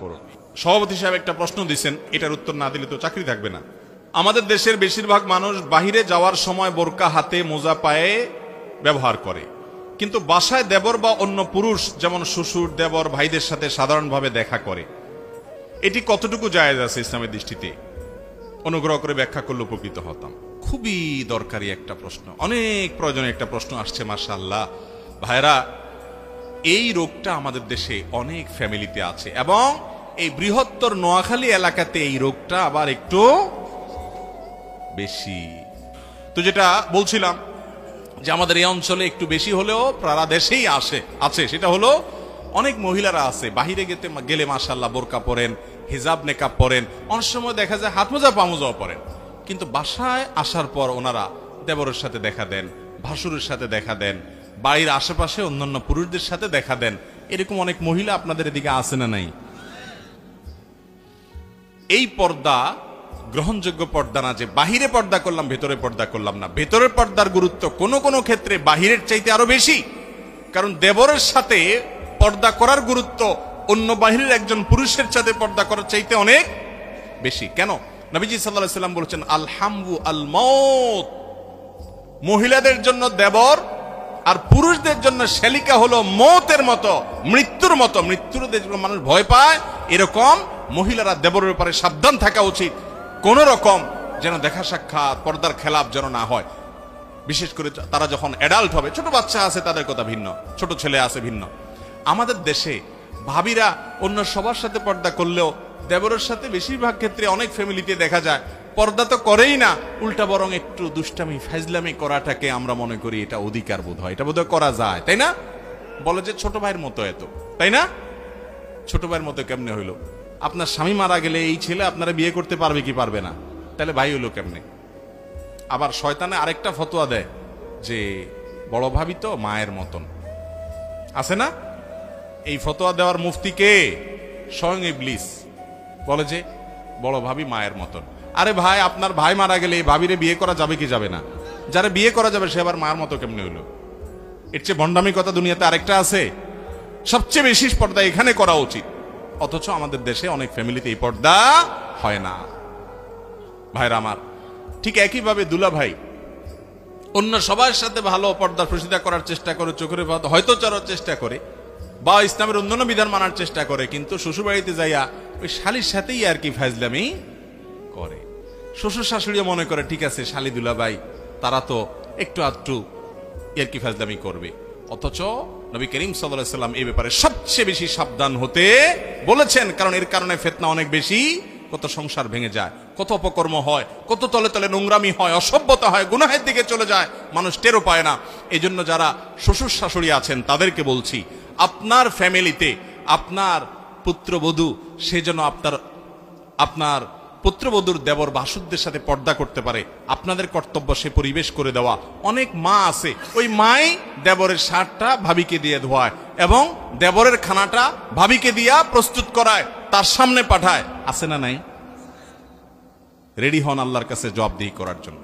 করুন। সভাপতি সাহেব একটা প্রশ্ন দিচ্ছেন, এটার উত্তর না দিলে তো চাকরি থাকবে না। আমাদের দেশের বেশিরভাগ মানুষ বাহিরে যাওয়ার সময় বোরকা হাতে মোজা পায়ে ব্যবহার করে, কিন্তু বাসায় দেবর বা অন্য পুরুষ যেমন শ্বশুর দেবর ভাইদের সাথে সাধারণভাবে দেখা করে, এটি কতটুকু জায়েজ আছে ইসলামের দৃষ্টিতে? অনুগ্রহ করে ব্যাখ্যা করলে উপকৃত হতাম। খুবই দরকারি একটা প্রশ্ন, অনেক প্রয়োজনীয় একটা প্রশ্ন আসছে। মাশাআল্লাহ ভাইরা, এই রোগটা আমাদের দেশে অনেক ফ্যামিলিতে আছে এবং এই বৃহত্তর নোয়াখালী এলাকাতে এই রোগটা আবার একটু বেশি। তো যেটা বলছিলাম যে আমাদের এই অঞ্চলে একটু বেশি হলেও সারা দেশেই আছে, সেটা হলো অনেক মহিলারা আছে বাহিরে গেলে মাশাআল্লাহ বোরকা পরেন, হিজাব নেকাব পরেন, অনেক সময় দেখা যায় হাত মোজা পা মোজাও পরেন, কিন্তু বাসায় আসার পর ওনারা দেবরের সাথে দেখা দেন, ভাসুরের সাথে দেখা দেন, বাড়ির আশেপাশে অন্যান্য পুরুষদের সাথে দেখা দেন। এরকম অনেক মহিলা আপনাদের এদিকে আছে না নাই? এই পর্দা গ্রহণযোগ্য পর্দা না, যে বাহিরে পর্দা করলাম ভেতরে পর্দা করলাম না। ভেতরের পর্দার গুরুত্ব কোনো কোনো ক্ষেত্রে বাহিরের চাইতে আরো বেশি, কারণ দেবরের সাথে পর্দা করার গুরুত্ব অন্য বাহিরের একজন পুরুষের সাথে পর্দা করার চাইতে অনেক বেশি। কেন? নবীজি সাল্লাল্লাহু আলাইহি ওয়াসাল্লাম বলেছেন, আল হামু আল মাউত, মহিলাদের জন্য দেবর আর পুরুষদের জন্য শালিকা হলো মৌতের মতো, মৃত্যুর মতো। মৃত্যুর মানুষ ভয় পায়, এরকম মহিলারা দেবরের ব্যাপারে সাবধান থাকা উচিত। কোন রকম যেন দেখা সাক্ষাৎ পর্দার খেলাপ যেন না হয়, বিশেষ করে তারা যখন অ্যাডাল্ট হবে। ছোট বাচ্চা আছে তাদের কথা ভিন্ন, ছোট ছেলে আছে ভিন্ন। আমাদের দেশে ভাবিরা অন্য সবার সাথে পর্দা করলেও দেবরের সাথে বেশিরভাগ ক্ষেত্রে অনেক ফ্যামিলিতে দেখা যায় পর্দা তো করেই না, উল্টা বরং একটু দুষ্টামি ফাজলামি করাটাকে আমরা মনে করি এটা অধিকার বোধ হয়, এটা বোধহয় করা যায়, তাই না? বলে যে ছোট ভাইয়ের মতো এত, তাই না? ছোট ভাইয়ের মতো কেমনে হইলো? আপনার স্বামী মারা গেলে এই ছেলে আপনারা বিয়ে করতে পারবে কি পারবে না? তাহলে ভাই হইলো কেমনে? আবার শয়তানে আরেকটা ফতোয়া দেয় যে বড় ভাবি তো মায়ের মতন, আছে না? এই ফতোয়া দেওয়ার মুফতি কে? স্বয়ং ইবলিস। বলে যে বড় ভাবি মায়ের মতন। আরে ভাই, আপনার ভাই মারা গেলে এই ভাবিরে বিয়ে করা যাবে কি যাবে না? যারা বিয়ে করা যাবে সে আবার মায়ের মতো কেমনে হইলো? এর চেয়ে ভণ্ডামি কথা দুনিয়াতে আরেকটা আছে? সবচেয়ে বেশি পর্দা এখানে করা উচিত, অথচ আমাদের দেশে অনেক ফ্যামিলিতে এই পর্দা হয় না। ভাইরা আমার, ঠিক একইভাবে দুলা ভাই অন্য সবার সাথে ভালো পর্দা প্রসিদ্ধা করার চেষ্টা করে, চোখের পর্দা হয়তো চড়ার চেষ্টা করে বা ইসলামের অন্যান্য বিধান মানার চেষ্টা করে, কিন্তু শ্বশুর বাড়িতে যাইয়া ওই শালির সাথেই আর কি ফাজলামি করে। শ্বশুর শাশুড়িও মনে করে ঠিক আছে শালি দুলা ভাই তারা তো একটু আধটু আর কি ফাজলামি করবে, অথচ নবী করিম সাল্লাল্লাহু আলাইহি ওয়াসাল্লাম এই ব্যাপারে সবচেয়ে বেশি সাবধান হতে বলেছেন, কারণ এর কারণে ফিতনা অনেক বেশি, কত সংসার ভেঙে যায়, কত অপকর্ম হয়, কত তলে তলে নোংরামি হয়, অসভ্যতা হয়, গুনাহের দিকে চলে যায়, মানুষ টেরও পায় না। এই জন্য যারা শ্বশুর শাশুড়ি আছেন তাদেরকে বলছি, আপনার ফ্যামিলিতে আপনার পুত্রবধূ সে যেন আপনার পুত্রবধূর দেবর ভাসুরদের সাথে পর্দা করতে পারে, আপনাদের কর্তব্য সে পরিবেশ করে দেওয়া। অনেক মা আছে ওই মাই দেবরের শার্টটা ভাবিকে দিয়ে ধোয়ায় এবং দেবরের খানাটা ভাবিকে দিয়া প্রস্তুত করায়, তার সামনে পাঠায়, আছে না নাই? রেডি হন আল্লাহর কাছে জবাবদিহি করার জন্য।